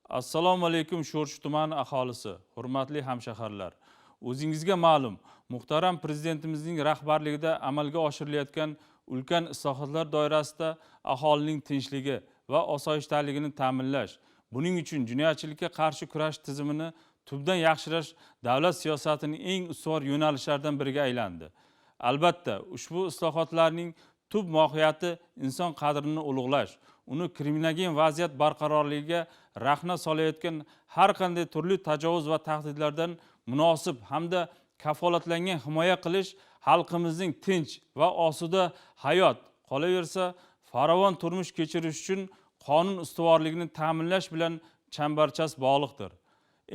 Assalomu alaykum Sho'rchi tumani aholisi, hurmatli hamshaharlar. O'zingizga ma'lum, muhtaram prezidentimizning rahbarligida amalga oshirilayotgan ulkan islohotlar doirasida aholining tinchligi va osoyishtaligini ta'minlash, buning uchun jinoyatchilikka qarshi kurash tizimini tubdan yaxshilash davlat siyosatining eng ustuvor yo'nalishlaridan biriga aylandi. Albatta, ushbu islohotlarning tub mohiyati inson qadrini ulug'lash, uni kriminogen vaziyat barqarorligiga rahna solayotgan har qanday turli tajovuz va tahdidlardan munosib hamda kafolatlangan himoya qilish, xalqimizning tinch va osuda hayot, qolaversa farovon turmush kechirish uchun qonun ustuvorligini ta'minlash bilan chambarchas bog'liqdir.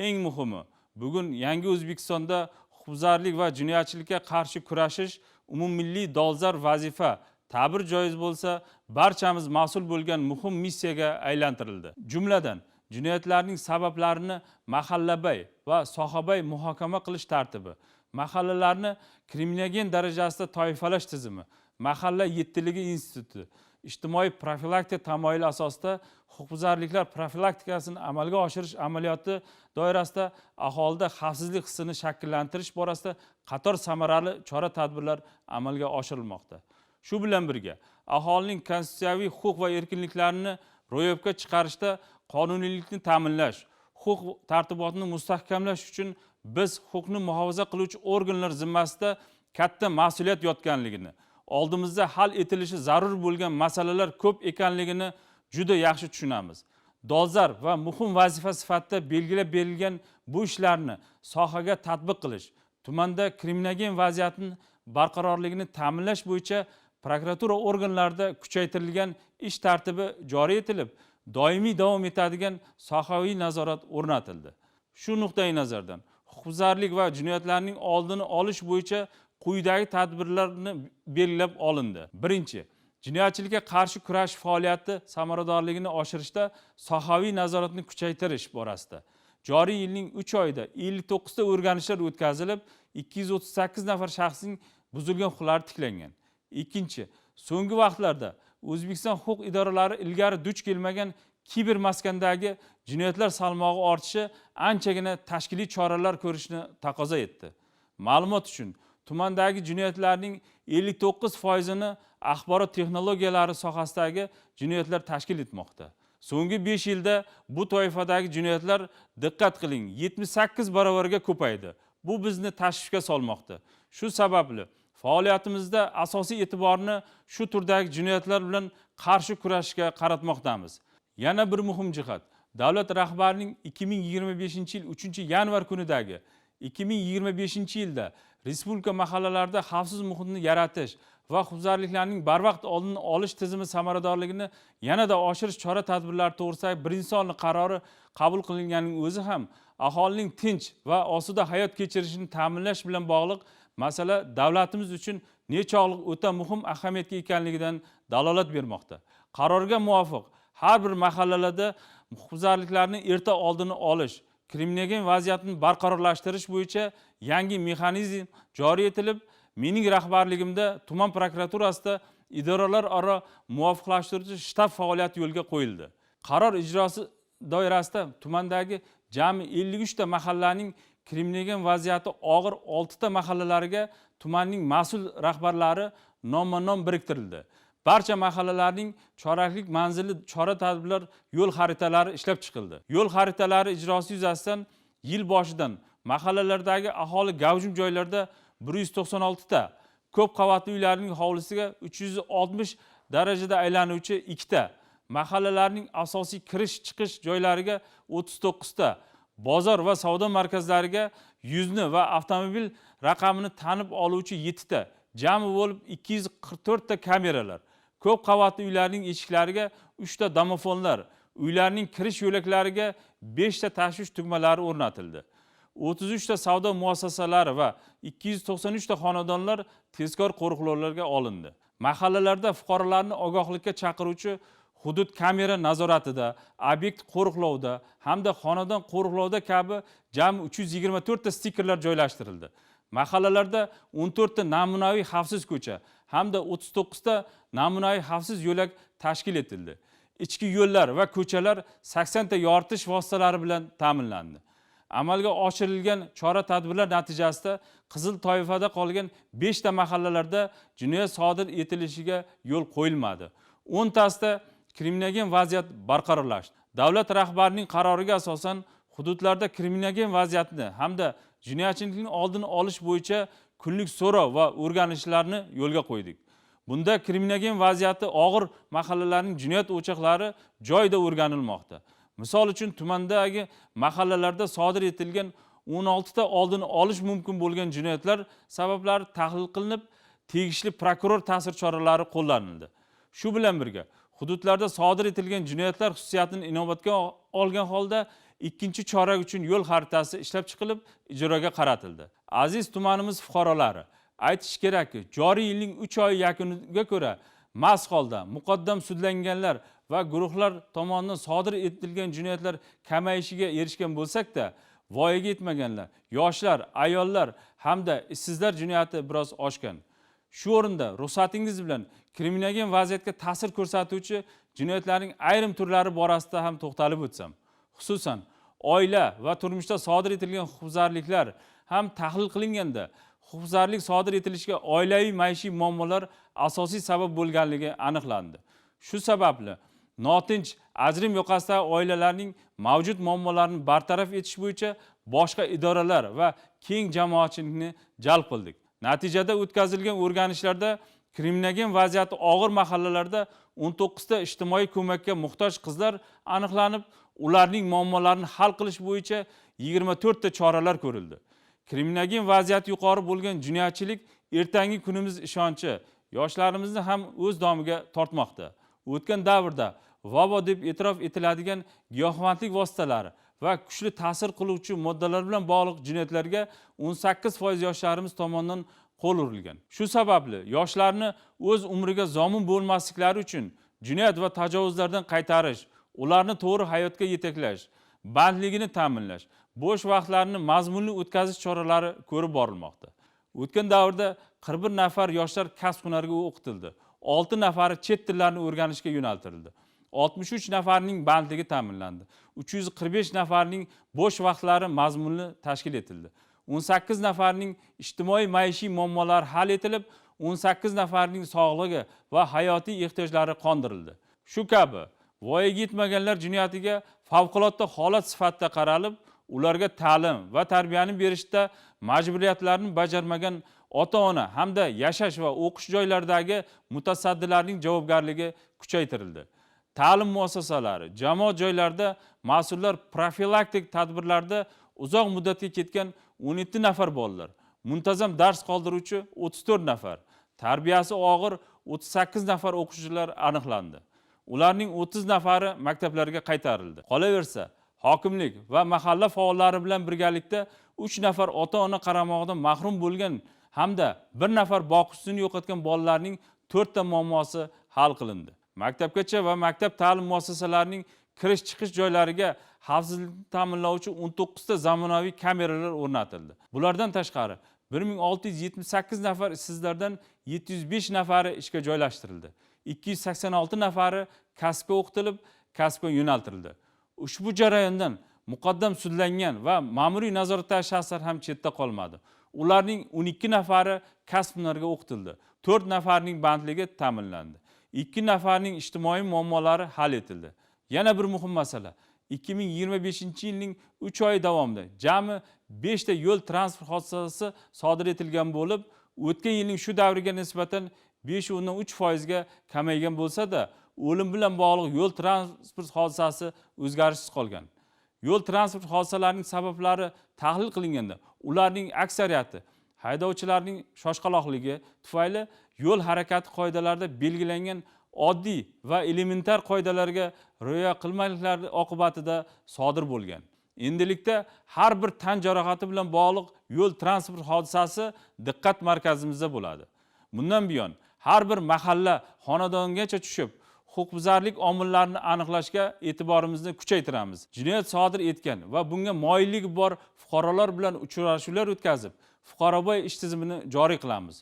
Eng muhimi, bugun yangi O'zbekistonda huquqbuzarlik va jinoyatchilikka qarshi kurashish umummilliy dolzarb vazifa, ta'bir joiz bo'lsa, barchamiz mas'ul bo'lgan muhim missiyaga aylantirildi. Jumladan, jinoyatlarning sabablarini mahallabay va sohabay muhokama qilish tartibi, mahallalarni kriminogen darajasida toifalash tizimi, mahalla yettiligi instituti, ijtimoiy profilaktika tamoyili asosida huquqbuzarliklar profilaktikasini amalga oshirish amaliyoti doirasida aholida xavfsizlik hissini shakllantirish borasida qator samarali chora-tadbirlar amalga oshirilmoqda. Shu bilan birga, aholining konstitutsiyaviy huquq va erkinliklarini ro'yobga chiqarishda qonuniylikni ta'minlash, huquq tartibotini mustahkamlash uchun biz huquqni muhofaza qiluvchi organlar zimmasida katta mas'uliyat yotganligini, oldimizda hal etilishi zarur bo'lgan masalalar ko'p ekanligini juda yaxshi tushunamiz. Dolzarb va muhim vazifa sifatida belgilab berilgan bu ishlarni sohaga tatbiq qilish, tumanda kriminogen vaziyatning barqarorligini ta'minlash bo'yicha prokuratura organlarida kuchaytirilgan ish tartibi joriy etilib, doimiy davom etadigan sohaviy nazorat o'rnatildi. Shu nuqtai nazardan huquqbuzarlik va jinoyatlarning oldini olish bo'yicha quyidagi tadbirlarni belgilab olindi. Birinchi, jinoyatchilikka qarshi kurash faoliyati samaradorligini oshirishda sohaviy nazoratni kuchaytirish borasida joriy yilning 3 oyida 59 ta o'rganishlar o'tkazilib, 238 nafar shaxsning buzilgan huquqlari tiklangan. Ikkinchi, so'nggi vaqtlarda O'zbekiston huquq idoralari ilgari duch kelmagan kiber maskandagi jinoyatlar salmog'i ortishi anchagina tashkiliy choralar ko'rishni taqozo etdi. Ma'lumot uchun, tumandagi jinoyatlarning 59%ni axborot texnologiyalari sohasidagi jinoyatlar tashkil etmoqda. So'nggi 5 yilda bu toifadagi jinoyatlar, diqqat qiling, 78 barobarga ko'paydi. Bu bizni tashvishga solmoqda. Shu sababli faoliyatimizda asosiy e'tiborni shu turdagi jinoyatlar bilan qarshi kurashishga qaratmoqdamiz. Yana bir muhim jihat, davlat rahbarining 2025-yil 3-yanvar kunidagi 2025-yilda respublika mahallalarida xavfsiz muhitni yaratish va huquqbuzarliklarning barvaqt oldini olish tizimi samaradorligini yanada oshirish chora-tadbirlari to'g'risidagi birinchi sonli qarori qabul qilinganining o'zi ham aholining tinch va osuda hayot kechirishini ta'minlash bilan bog'liq masala davlatimiz uchun nechog'lik o'ta muhim ahamiyatga ekanligidan dalolat bermoqda. Qarorga muvofiq har bir mahallalarda huquqbuzarliklarni erta oldini olish, kriminogen vaziyatni barqarorlashtirish bo'yicha yangi mexanizm joriy etilib, mening rahbarligimda tuman prokuraturasida idoralararo muvofiqlashtiruvchi shtab faoliyati yo'lga qo'yildi. Qaror ijrosi doirasida tumandagi jami 53 ta mahallaning kriminogen vaziyati og'ir 6 ta mahallalariga tumanning mas'ul rahbarlari nomma-nom biriktirildi. Barcha mahallalarning choraklik manzilli chora-tadbirlar yo'l xaritalari ishlab chiqildi. Yo'l xaritalari ijrosi yuzasidan yil boshidan mahallalardagi aholi gavjum joylarda 196 ta, ko'p qavatli uylarning hovlisiga 360 darajada aylanuvchi 2 ta, mahallalarning asosiy kirish-chiqish joylariga 39 ta, bozor va savdo markazlariga yuzni va avtomobil raqamini tanib oluvchi 7 ta, jami bo'lib 244 ta kameralar, ko'p qavatli uylarning eshiklariga 3 ta domofonlar, uylarning kirish yo'laklariga 5 ta tashvish tugmalari o'rnatildi. 33 ta savdo muassasalari va 293 ta xonadonlar tezkor qo'riqlovlarga olindi. Mahallalarda fuqarolarni ogohlikka chaqiruvchi hudud kamera nazoratida, obyekt qo'riqlovda hamda xonadon qo'riqlovda kabi jami 324 ta stikerlar joylashtirildi. Mahallalarda 14 ta namunaviy xavfsiz ko'cha hamda 39 ta namunaviy xavfsiz yo'lak tashkil etildi. ichki yo'llar va ko'chalar 80 ta yoritish vositalari bilan ta'minlandi. Amalga oshirilgan chora-tadbirlar natijasida qizil toifada qolgan 5 ta mahallalarda jinoyat sodir etilishiga yo'l qo'yilmadi. 10 tasida kriminogen vaziyat barqarorlashdi. Davlat rahbarining qaroriga asosan hududlarda kriminogen vaziyatni hamda jinoyatchilikning oldini olish bo'yicha kunlik so'rov va o'rganishlarni yo'lga qo'ydik. Bunda kriminogen vaziyati og'ir mahallalarning jinoyat o'choqlari joyida o'rganilmoqda. Misol uchun tumandagi mahallalarda sodir etilgan 16 ta oldini olish mumkin bo'lgan jinoyatlar sabablari tahlil qilinib, tegishli prokuror ta'sir choralari qo'llanildi. Shu bilan birga hududlarda sodir etilgan jinoyatlar xususiyatini inobatga olgan holda ikkinchi chorak uchun yo'l xaritasi ishlab chiqilib, ijroga qaratildi. Aziz tumanimiz fuqarolari, aytish kerakki, joriy yilning 3 oy yakuniga ko'ra mast holda muqaddam sudlanganlar va guruhlar tomonidan sodir etilgan jinoyatlar kamayishiga erishgan bo'lsak-da, voyaga yetmaganlar, yoshlar, ayollar hamda ishsizlar jinoyati biroz oshgan. Shu o'rinda ruxsatingiz bilan kriminogen vaziyatga ta'sir ko'rsatuvchi jinoyatlarning ayrim turlari borasida ham to'xtalib o'tsam. Xususan, oila va turmushda sodir etilgan huquqbuzarliklar ham tahlil qilinganda, huquqbuzarlik sodir etilishiga oilaviy maishiy muammolar asosiy sabab bo'lganligi aniqlandi. Shu sababli notinch ajrim yoqasidagi oilalarning mavjud muammolarini bartaraf etish bo'yicha boshqa idoralar va keng jamoatchilikni jalb qildik. Natijada o'tkazilgan o'rganishlarda kriminogen vaziyati og'ir mahallalarda 19 ta ijtimoiy ko'makka muhtoj qizlar aniqlanib, ularning muammolarini hal qilish bo'yicha 24 ta choralar ko'rildi. Kriminogen vaziyati yuqori bo'lgan jinoyatchilik ertangi kunimiz ishonchi yoshlarimizni ham o'z domiga tortmoqda. O'tgan davrda vabo deb e'tirof etiladigan giyohvandlik vositalari va kuchli ta'sir qiluvchi moddalar bilan bog'liq jinoyatlarga 18% yoshlarimiz tomonidan qo'l urilgan. Shu sababli yoshlarni o'z umriga zomin bo'lmasliklari uchun jinoyat va tajovuzlardan qaytarish, ularni to'g'ri hayotga yetaklash, bandligini ta'minlash, bo'sh vaqtlarini mazmunli o'tkazish choralari ko'rib borilmoqda. O'tgan davrda 41 nafar yoshlar kasb-hunarga o'qitildi. 6 nafari chet tillarini o'rganishga yo'naltirildi. 63 nafarning bandligi ta'minlandi. 345 nafarning bo'sh vaqtlari mazmunli tashkil etildi. 18 nafarning ijtimoiy maishiy muammolari hal etilib, 18 nafarning sog'lig'i va hayotiy ehtiyojlari qondirildi. Shu kabi voyaga yetmaganlar jinoyatiga favqulodda holat sifatida qaralib, ularga ta'lim va tarbiyani berishda majburiyatlarini bajarmagan ota-ona hamda yashash va o'qish joylaridagi mutasaddilarning javobgarligi kuchaytirildi. Ta'lim muassasalari, jamoat joylarida mas'ullar profilaktik tadbirlarda uzoq muddatga ketgan 17 nafar bolalar, muntazam dars qoldiruvchi 34 nafar, tarbiyasi og'ir 38 nafar o'quvchilar aniqlandi. Ularning 30 nafari maktablarga qaytarildi. Qolaversa, hokimlik va mahalla faollari bilan birgalikda 3 nafar ota-ona qaramog'idan mahrum bo'lgan hamda 1 nafar boquvchisini yo'qotgan bolalarning 4 ta muammosi hal qilindi. Maktabgacha va maktab ta'lim muassasalarining kirish-chiqish joylariga xavfsizlikni ta'minlovchi 19 ta zamonaviy kameralar o'rnatildi. Bulardan tashqari 1678 nafar ishsizlardan 705 nafari ishga joylashtirildi. 286 nafari kasbga o'qitilib, kasbga yo'naltirildi. Ushbu jarayondan muqaddam sudlangan va ma'muriy nazoratdagi shaxslar ham chetda qolmadi. Ularning 12 nafari kasb-hunarga o'qitildi. 4 nafarning bandligi ta'minlandi. 2 nafarning ijtimoiy muammolari hal etildi. Yana bir muhim masala, 2025-yilning 3 oy davomida jami 5 ta yo'l transport hodisasi sodir etilgan bo'lib, o'tgan yilning shu davriga nisbatan 5.3% ga kamaygan bo'lsa-da, o'lim bilan bog'liq yo'l transport hodisasi o'zgarishsiz qolgan. Yo'l transport hodisalarining sabablari tahlil qilinganda, ularning aksariyati haydovchilarning shoshqaloqligi tufayli yo'l harakati qoidalarida belgilangan oddiy va elementar qoidalarga rioya qilmasliklari oqibatida sodir bo'lgan. Endilikda har bir tan jarohati bilan bog'liq yo'l transport hodisasi diqqat markazimizda bo'ladi. Bundan buyon har bir mahalla xonadongacha tushib, huquqbuzarlik omillarini aniqlashga e'tiborimizni kuchaytiramiz. Jinoyat sodir etgan va bunga moyilligi bor fuqarolar bilan uchrashuvlar o'tkazib, fuqaroboy ish tizimini joriy qilamiz.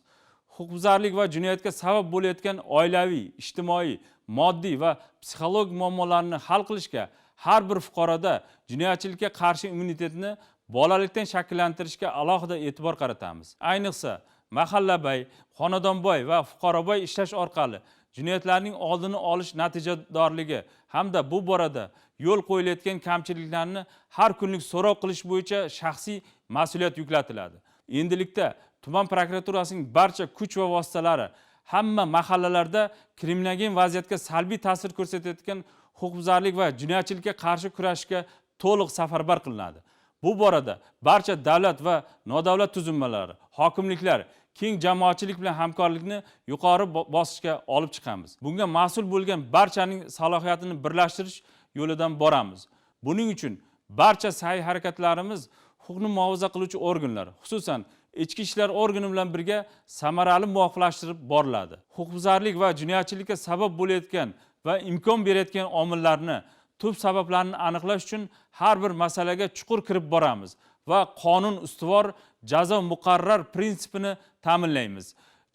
huquqbuzarlik va jinoyatga sabab bo'layotgan oilaviy, ijtimoiy, moddiy va psixologik muammolarni hal qilishga, har bir fuqaroda jinoyatchilikka qarshi immunitetni bolalikdan shakllantirishga alohida e'tibor qaratamiz. Ayniqsa, mahallabay, xonadonboy va fuqaroboy ishlash orqali jinoyatlarning oldini olish natijadorligi hamda bu borada yo'l qo'yilayotgan kamchiliklarni har kunlik so'rov qilish bo'yicha shaxsiy mas'uliyat yuklatiladi. Endilikda tuman prokuraturasining barcha kuch va vositalari hamma mahallalarda kriminoggen vaziyatga salbiy ta'sir ko'rsatayotgan huquqbuzarlik va jinoyatchilikka qarshi kurashishga to'liq safarbar qilinadi. Bu borada barcha davlat va nodavlat tuzilmalari, hokimliklar keng jamoatchilik bilan hamkorlikni yuqori bosqichga olib chiqamiz. Bunga mas'ul bo'lgan barchaning salohiyatini birlashtirish yo'lidan boramiz. Buning uchun barcha sa'y-harakatlarimiz huquqni muhofaza qiluvchi organlar, xususan ichki ishlar organi bilan birga samarali muvofiqlashtirib boriladi. Huquqbuzarlik va jinoyatchilikka sabab bo'layotgan va imkon berayotgan omillarni, tub sabablarni aniqlash uchun har bir masalaga chuqur kirib boramiz va qonun ustuvor, jazo muqarrar prinsipini ta'minlaymiz.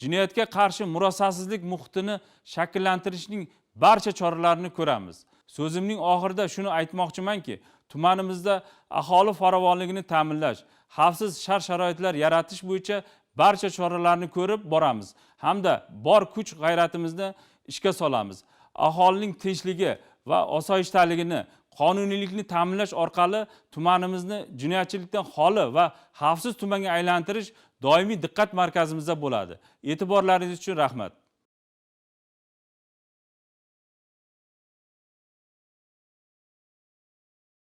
Jinoyatga qarshi murosasizlik muhitini shakllantirishning barcha choralarini ko'ramiz. So'zimning oxirida shuni aytmoqchimanki, tumanimizda aholi farovonligini ta'minlash, xavfsiz shart-sharoitlar yaratish bo'yicha barcha choralarni ko'rib boramiz hamda bor kuch-g'ayratimizni ishga solamiz. Aholining tinchligi va osoyishtaligini, qonuniylikni ta'minlash orqali tumanimizni jinoyatchilikdan xoli va xavfsiz tumanga aylantirish doimiy diqqat markazimizda bo'ladi. E'tiborlaringiz uchun rahmat.